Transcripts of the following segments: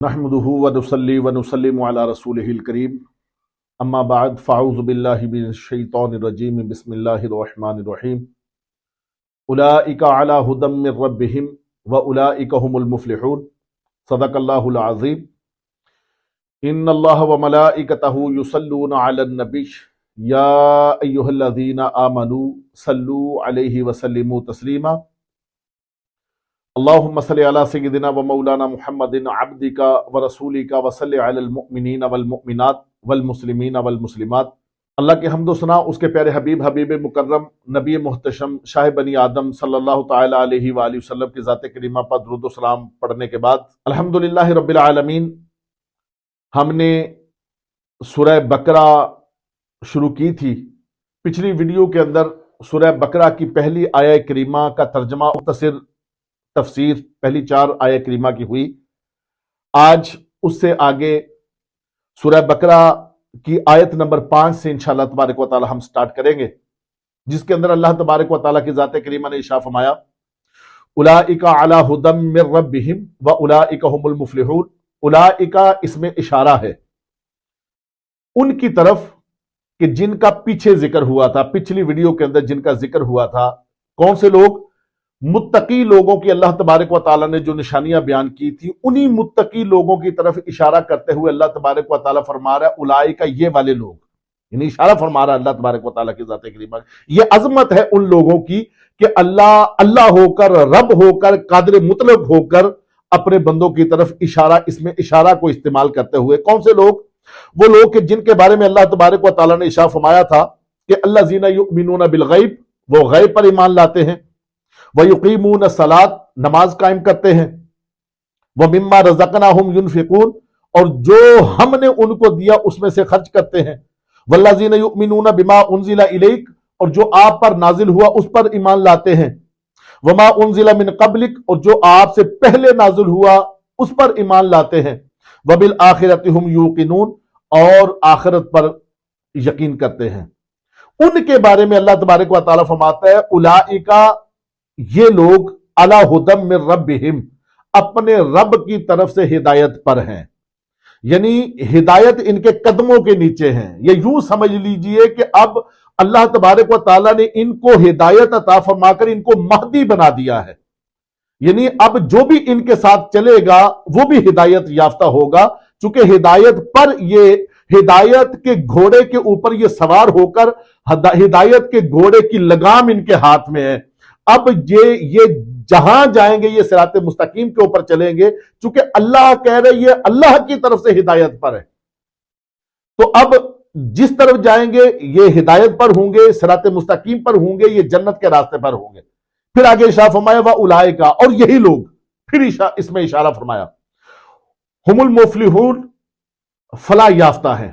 نحمده ونصلي ونسلم على رسوله الكريم اما بعد فاعوذ بالله من الشيطان الرجيم بسم الله الرحمن الرحيم اولئك على هدى من ربهم واولئك هم المفلحون صدق الله العظيم ان الله وملائكته يصلون على النبي يا ايها الذين آمنوا صلوا عليه وسلموا تسليما اللهم صل على سيدنا ومولانا محمد عبدك ورسولك وصل على المؤمنين والمؤمنات والمسلمين والمسلمات۔ اللہ کی حمد و ثنا اس کے پیارے حبیب مکرم نبی محتشم شاہ بنی آدم صلی اللہ تعالی علیہ وآلہ وسلم کی ذات کریمہ پر درود و سلام پڑھنے کے بعد الحمدللہ رب العالمین، ہم نے سورہ بقرہ شروع کی تھی۔ پچھلی ویڈیو کے اندر سورہ بقرہ کی پہلی آیہ کریمہ کا ترجمہ مختصر تفسیر پہلی 4 آیہ کریمہ کی ہوئی۔ آج اس سے آگے سورہ بقرہ کی آیت نمبر 5 سے انشاءاللہ تبارک و تعالی ہم سٹارٹ کریں گے، جس کے اندر اللہ تبارک و تعالی کی ذات کریمہ نے ارشاد فرمایا اولئک علی ھدی من ربہم واولئک ھم المفلحون۔ اولئک اس میں اشارہ ہے ان کی طرف کہ جن کا پیچھے ذکر ہوا تھا، پچھلی ویڈیو کے اندر جن کا ذکر ہوا تھا۔ کون سے لوگ؟ متقی لوگوں کی اللہ تبارک و تعالیٰ نے جو نشانیاں بیان کی تھی، انہی متقی لوگوں کی طرف اشارہ کرتے ہوئے اللہ تبارک و تعالیٰ فرما رہا ہے اولئک، یہ والے لوگ، یعنی اشارہ فرما رہا ہے اللہ تبارک و تعالیٰ کی ذات کریمہ۔ یہ عظمت ہے ان لوگوں کی کہ اللہ ہو کر، رب ہو کر، قادر مطلق ہو کر اپنے بندوں کی طرف اشارہ، اس میں اشارہ کو استعمال کرتے ہوئے۔ کون سے لوگ؟ وہ لوگ کہ جن کے بارے میں اللہ تبارک و تعالیٰ نے ارشاد فرمایا تھا کہ الذین یؤمنون بالغیب، وہ غیب پر ایمان لاتے ہیں، وَيُقِيمُونَ الصَّلَاةَ، نماز قائم کرتے ہیں، وَمِمَّا رَزَقْنَاهُمْ يُنْفِقُونَ، اور جو ہم نے ان کو دیا اس میں سے خرچ کرتے ہیں، وَالَّذِينَ يُؤْمِنُونَ بِمَا أُنزِلَ إِلَيْكَ، اور جو آپ پر نازل ہوا اس پر ایمان لاتے ہیں، وَمَا أُنزِلَ مِن قَبْلِكَ، اور جو آپ سے پہلے نازل ہوا اس پر ایمان لاتے ہیں، وَبِالْآخِرَةِ هُمْ يُوقِنُونَ، اور آخرت پر یقین کرتے ہیں۔ ان کے بارے میں اللہ تبارک و تعالیٰ فرماتا ہے اولئک، یہ لوگ علی ھدی من ربہم، اپنے رب کی طرف سے ہدایت پر ہیں، یعنی ہدایت ان کے قدموں کے نیچے ہیں۔ یہ یوں سمجھ لیجئے کہ اب اللہ تبارک و تعالیٰ نے ان کو ہدایت عطا فرما کر ان کو مہدی بنا دیا ہے، یعنی اب جو بھی ان کے ساتھ چلے گا وہ بھی ہدایت یافتہ ہوگا، چونکہ ہدایت پر، یہ ہدایت کے گھوڑے کے اوپر یہ سوار ہو کر ہدایت کے گھوڑے کی لگام ان کے ہاتھ میں ہے۔ اب یہ جہاں جائیں گے یہ صراط مستقیم کے اوپر چلیں گے، چونکہ اللہ کہہ رہے یہ اللہ کی طرف سے ہدایت پر ہے، تو اب جس طرف جائیں گے یہ ہدایت پر ہوں گے، صراط مستقیم پر ہوں گے، یہ جنت کے راستے پر ہوں گے۔ پھر آگے ارشاد فرمایا وَأُولَئِکَ، اور یہی لوگ، پھر اس میں اشارہ فرمایا ہم المفلحون، فلاح یافتہ ہیں۔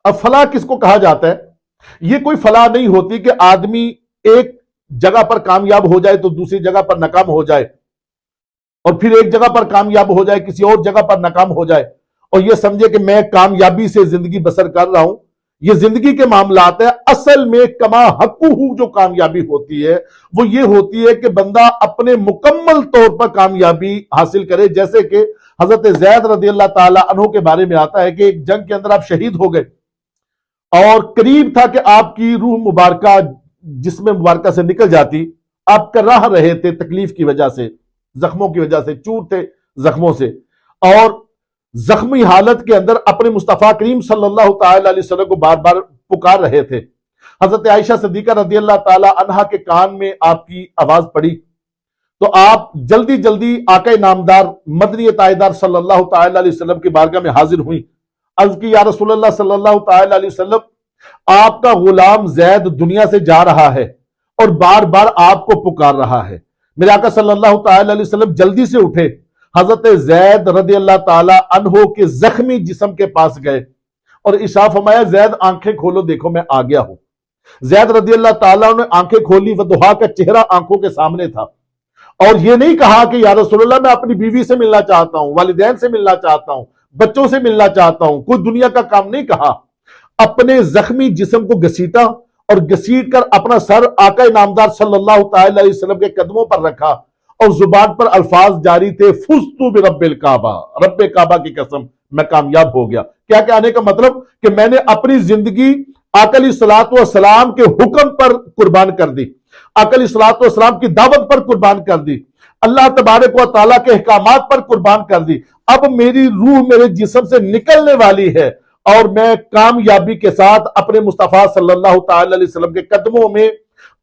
اب فلاح کس کو کہا جاتا ہے؟ یہ کوئی فلاح نہیں ہوتی کہ آدمی ایک جگہ پر کامیاب ہو جائے تو دوسری جگہ پر ناکام ہو جائے، اور پھر ایک جگہ پر کامیاب ہو جائے کسی اور جگہ پر ناکام ہو جائے، اور یہ سمجھے کہ میں کامیابی سے زندگی بسر کر رہا ہوں۔ یہ زندگی کے معاملات ہے۔ اصل میں کما حقہ جو کامیابی ہوتی ہے وہ یہ ہوتی ہے کہ بندہ اپنے مکمل طور پر کامیابی حاصل کرے، جیسے کہ حضرت زید رضی اللہ تعالی عنہ کے بارے میں آتا ہے کہ ایک جنگ کے اندر آپ شہید ہو گئے، اور قریب تھا کہ آپ کی روح مبارکہ جسم مبارکہ سے نکل جاتی، آپ کر رہے تھے تکلیف کی وجہ سے، زخموں کی وجہ سے، چور تھے زخموں سے، اور زخمی حالت کے اندر اپنے مصطفیٰ کریم صلی اللہ تعالی علیہ وسلم کو بار بار پکار رہے تھے۔ حضرت عائشہ صدیقہ رضی اللہ تعالی عنہا کے کان میں آپ کی آواز پڑی، تو آپ جلدی جلدی آقا نامدار مدنی تاجدار صلی اللہ تعالی علیہ وسلم کی بارگاہ میں حاضر ہوئیں۔ عرض کی یا رسول اللہ صلی اللہ تعالی علیہ وسلم، آپ کا غلام زید دنیا سے جا رہا ہے اور بار بار آپ کو پکار رہا ہے۔ میرے آقا صلی اللہ تعالی علیہ وسلم جلدی سے اٹھے، حضرت زید رضی اللہ تعالی عنہ کے زخمی جسم کے پاس گئے اور ارشاد فرمایا زید آنکھیں کھولو، دیکھو میں آ گیا ہوں۔ زید رضی اللہ تعالیٰ نے آنکھیں کھولی، وضحا کا چہرہ آنکھوں کے سامنے تھا، اور یہ نہیں کہا کہ یا رسول اللہ میں اپنی بیوی سے ملنا چاہتا ہوں، والدین سے ملنا چاہتا ہوں، بچوں سے ملنا چاہتا ہوں، کوئی دنیا کا کام نہیں کہا۔ اپنے زخمی جسم کو گھسیٹا اور گھسیٹ کر اپنا سر آقا نامدار صلی اللہ تعالی علیہ وسلم کے قدموں پر رکھا اور زبان پر الفاظ جاری تھے، فزتو برب الکعبہ، رب کعبہ کی قسم میں کامیاب ہو گیا۔ کیا کہنے کا مطلب کہ میں نے اپنی زندگی آقا علیہ الصلوۃ والسلام کے حکم پر قربان کر دی، آقا علیہ الصلوۃ والسلام کی دعوت پر قربان کر دی، اللہ تبارک و تعالیٰ کے احکامات پر قربان کر دی۔ اب میری روح میرے جسم سے نکلنے والی ہے اور میں کامیابی کے ساتھ اپنے مصطفیٰ صلی اللہ تعالی علیہ وسلم کے قدموں میں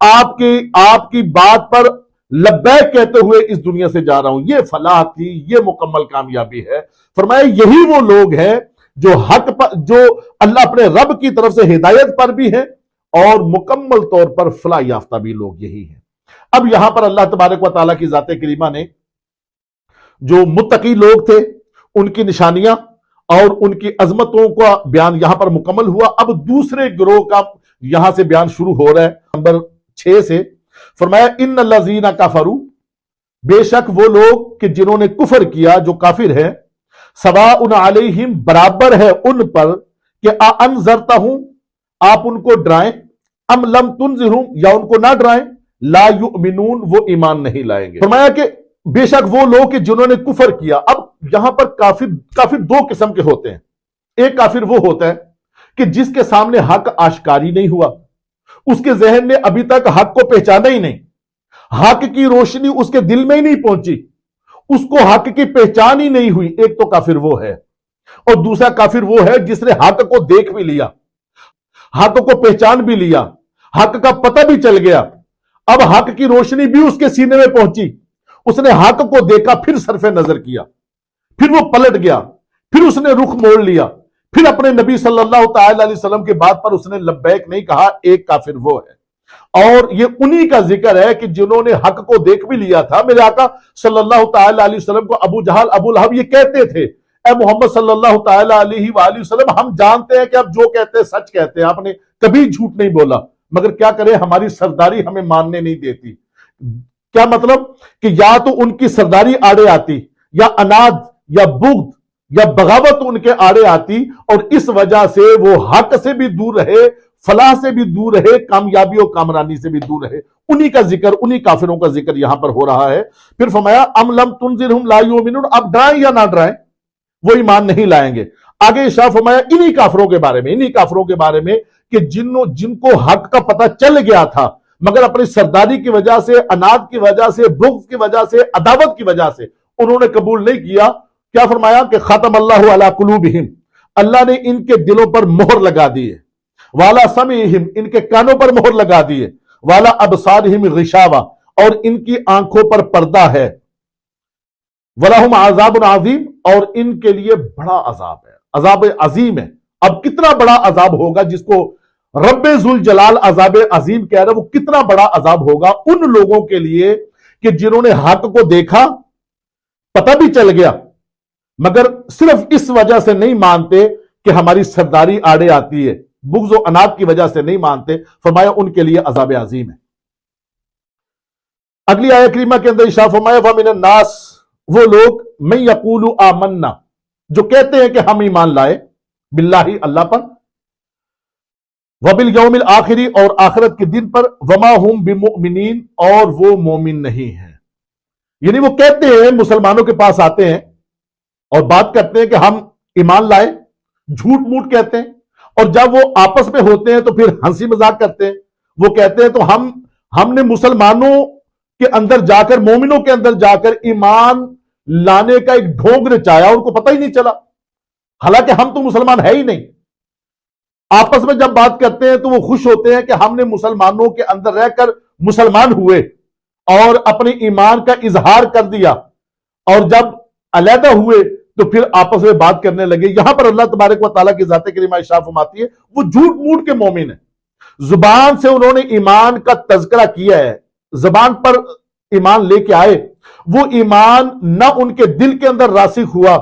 آپ کی بات پر لبیک کہتے ہوئے اس دنیا سے جا رہا ہوں۔ یہ فلاح تھی، یہ مکمل کامیابی ہے۔ فرمایا یہی وہ لوگ ہیں جو حق پر، جو اللہ اپنے رب کی طرف سے ہدایت پر بھی ہیں اور مکمل طور پر فلاح یافتہ بھی لوگ یہی ہیں۔ اب یہاں پر اللہ تبارک و تعالیٰ کی ذات کریمہ نے جو متقی لوگ تھے ان کی نشانیاں اور ان کی عظمتوں کا بیان یہاں پر مکمل ہوا۔ اب دوسرے گروہ کا یہاں سے بیان شروع ہو رہا ہے نمبر 6 سے۔ فرمایا ان الذین کفروا، بے شک وہ لوگ کہ جنہوں نے کفر کیا، جو کافر ہے، سواء علیہم، برابر ہے ان پر کہ انذرتہم، آپ ان کو ڈرائیں، ام لم تنذرہم، یا ان کو نہ ڈرائیں، لا یؤمنون، وہ ایمان نہیں لائیں گے۔ فرمایا کہ بے شک وہ لوگ کہ جنہوں نے کفر کیا۔ اب یہاں پر کافر دو قسم کے ہوتے ہیں۔ ایک کافر وہ ہوتا ہے کہ جس کے سامنے حق آشکاری نہیں ہوا، اس کے ذہن نے ابھی تک حق کو پہچانا ہی نہیں، حق کی روشنی اس کے دل میں ہی نہیں پہنچی، اس کو حق کی پہچان ہی نہیں ہوئی۔ ایک تو کافر وہ ہے، اور دوسرا کافر وہ ہے جس نے حق کو دیکھ بھی لیا، حق کو پہچان بھی لیا، حق کا پتہ بھی چل گیا، اب حق کی روشنی بھی اس کے سینے میں پہنچی، اس نے حق کو دیکھا، پھر صرف نظر کیا، پھر وہ پلٹ گیا، پھر اس نے رخ موڑ لیا، پھر اپنے نبی صلی اللہ تعالی علیہ وسلم کے بات پر اس نے لبیک نہیں کہا۔ ایک کافر وہ ہے، اور یہ انہی کا ذکر ہے کہ جنہوں نے حق کو دیکھ بھی لیا تھا۔ میرے آقا صلی اللہ تعالی علیہ وسلم کو ابو جہل، ابو لہب یہ کہتے تھے، اے محمد صلی اللہ تعالی علیہ وآلہ وسلم، ہم جانتے ہیں کہ آپ جو کہتے ہیں سچ کہتے ہیں، آپ نے کبھی جھوٹ نہیں بولا، مگر کیا کریں ہماری سرداری ہمیں ماننے نہیں دیتی۔ کیا مطلب کہ یا تو ان کی سرداری آڑے آتی، یا اناد، یا بغض، یا بغاوت ان کے آڑے آتی، اور اس وجہ سے وہ حق سے بھی دور رہے، فلاح سے بھی دور رہے، کامیابی و کامرانی سے بھی دور رہے۔ انہی کا ذکر، انہی کافروں کا ذکر یہاں پر ہو رہا ہے۔ پھر فرمایا ام لم تنذرہم لا یؤمنون، اب ڈرائیں یا نہ ڈرائیں وہ ایمان نہیں لائیں گے۔ آگے ارشاد فرمایا انہی کافروں کے بارے میں کہ جن کو حق کا پتہ چل گیا تھا، مگر اپنی سرداری کی وجہ سے، اناد کی وجہ سے، بغض کی وجہ سے، عداوت کی وجہ سے انہوں نے قبول نہیں کیا۔ کیا فرمایا کہ ختم اللہ علی قلوبہم، اللہ نے ان کے دلوں پر مہر لگا دی ہے، والا سمعہم، ان کے کانوں پر مہر لگا دی ہے، والا ابصارہم غشاوہ، اور ان کی آنکھوں پر پردہ ہے، وَلَهُمْ عَذَابٌ عَظِيمٌ، اور ان کے لیے بڑا عذاب ہے، عذاب عظیم ہے۔ اب کتنا بڑا عذاب ہوگا جس کو رب ذوالجلال عذاب عظیم کہہ رہا ہے، وہ کتنا بڑا عذاب ہوگا ان لوگوں کے لیے کہ جنہوں نے حق کو دیکھا، پتہ بھی چل گیا، مگر صرف اس وجہ سے نہیں مانتے کہ ہماری سرداری آڑے آتی ہے، بغض و اناد کی وجہ سے نہیں مانتے۔ فرمایا ان کے لیے عذاب عظیم ہے۔ اگلی آیت کریمہ کے اندر ارشاد فرمایا وَمِنَ النَّاسِ، وہ لوگ مَن یقول آمنا، جو کہتے ہیں کہ ہم ایمان لائے، باللہ اللہ پر، وبالیوم الآخر، اور آخرت کے دن پر، وما ہم بمؤمنین، اور وہ مومن نہیں ہیں۔ یعنی وہ کہتے ہیں، مسلمانوں کے پاس آتے ہیں اور بات کرتے ہیں کہ ہم ایمان لائے، جھوٹ موٹ کہتے ہیں، اور جب وہ آپس میں ہوتے ہیں تو پھر ہنسی مذاق کرتے ہیں۔ وہ کہتے ہیں تو ہم نے مسلمانوں کے اندر جا کر، مومنوں کے اندر جا کر ایمان لانے کا ایک ڈھونگ رچایا، ان کو پتہ ہی نہیں چلا، حالانکہ ہم تو مسلمان ہے ہی نہیں۔ آپس میں جب بات کرتے ہیں تو وہ خوش ہوتے ہیں کہ ہم نے مسلمانوں کے اندر رہ کر مسلمان ہوئے اور اپنے ایمان کا اظہار کر دیا، اور جب علیحدہ ہوئے تو پھر آپس میں بات کرنے لگے۔ یہاں پر اللہ تبارک و تعالیٰ کی ذات کریمہ ارشاد فرماتی ہے وہ جھوٹ موٹ کے مومن ہیں، زبان سے انہوں نے ایمان کا تذکرہ کیا ہے، زبان پر ایمان لے کے آئے، وہ ایمان نہ ان کے دل کے اندر راسخ ہوا،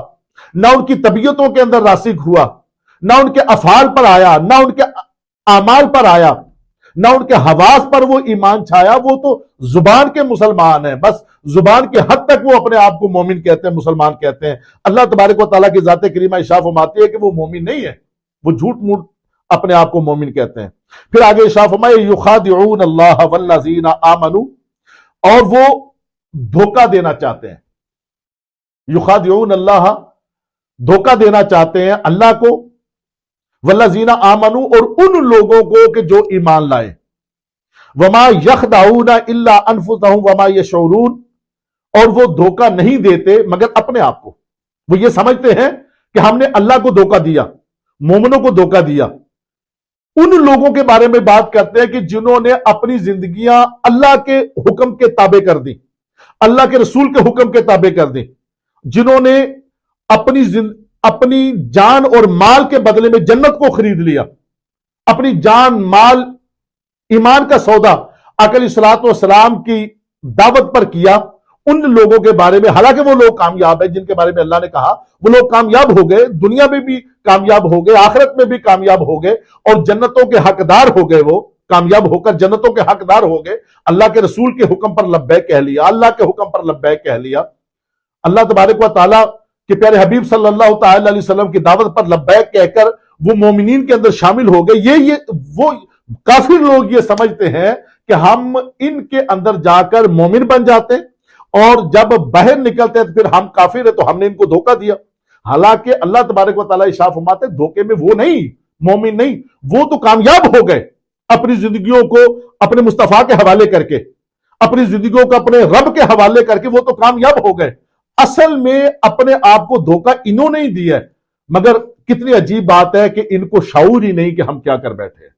نہ ان کی طبیعتوں کے اندر راسخ ہوا، نہ ان کے افعال پر آیا، نہ ان کے اعمال پر آیا، نہ ان کے حواس پر وہ ایمان چھایا۔ وہ تو زبان کے مسلمان ہیں، بس زبان کے حد تک وہ اپنے آپ کو مومن کہتے ہیں، مسلمان کہتے ہیں۔ اللہ تبارک و تعالیٰ کی ذات کریمہ ارشاد فرماتی ہے کہ وہ مومن نہیں ہے، وہ جھوٹ موٹ اپنے آپ کو مومن کہتے ہیں۔ پھر آگے ارشاد فرمائے یخادعون اللہ والذین آمنوا، اور وہ دھوکہ دینا چاہتے ہیں. یخادعون اللہ، دھوکہ دینا چاہتے ہیں اللہ کو، والذین آمنوا، اور ان لوگوں کو کہ جو ایمان لائے. وما یخدعون الا انفسهم وما یشعرون، اور وہ دھوکہ نہیں دیتے مگر اپنے آپ کو. وہ یہ سمجھتے ہیں کہ ہم نے اللہ کو دھوکہ دیا، مومنوں کو دھوکہ دیا. ان لوگوں کے بارے میں بات کرتے ہیں کہ جنہوں نے اپنی زندگیاں اللہ کے حکم کے تابع کر دی، اللہ کے رسول کے حکم کے تابع کر دی، جنہوں نے اپنی جان اور مال کے بدلے میں جنت کو خرید لیا، اپنی جان مال ایمان کا سودا آقا علیہ الصلوۃ والسلام کی دعوت پر کیا. ان لوگوں کے بارے میں، حالانکہ وہ لوگ کامیاب ہیں جن کے بارے میں اللہ نے کہا وہ لوگ کامیاب ہو گئے، دنیا میں بھی کامیاب ہو گئے، آخرت میں بھی کامیاب ہو گئے، اور جنتوں کے حقدار ہو گئے. وہ کامیاب ہو کر جنتوں کے حقدار ہو گئے. اللہ کے رسول کے حکم پر لبیک کہہ لیا، اللہ کے حکم پر لبیک کہہ لیا. اللہ تبارک و تعالیٰ کے پیارے حبیب صلی اللہ تعالی علیہ وسلم کی دعوت پر لبیک کہہ کر وہ مومنین کے اندر شامل ہو گئے. وہ کافر لوگ یہ سمجھتے ہیں کہ ہم ان کے اندر جا کر مومن بن جاتے ہیں، اور جب باہر نکلتے ہیں تو پھر ہم کافر ہیں، تو ہم نے ان کو دھوکہ دیا. حالانکہ اللہ تبارک و تعالیٰ ارشاد فرماتے ہیں دھوکے میں وہ نہیں، مومن نہیں، وہ تو کامیاب ہو گئے اپنی زندگیوں کو اپنے مصطفیٰ کے حوالے کر کے، اپنی زندگیوں کو اپنے رب کے حوالے کر کے وہ تو کامیاب ہو گئے. اصل میں اپنے آپ کو دھوکہ انہوں نے ہی دیا ہے. مگر کتنی عجیب بات ہے کہ ان کو شعور ہی نہیں کہ ہم کیا کر بیٹھے ہیں.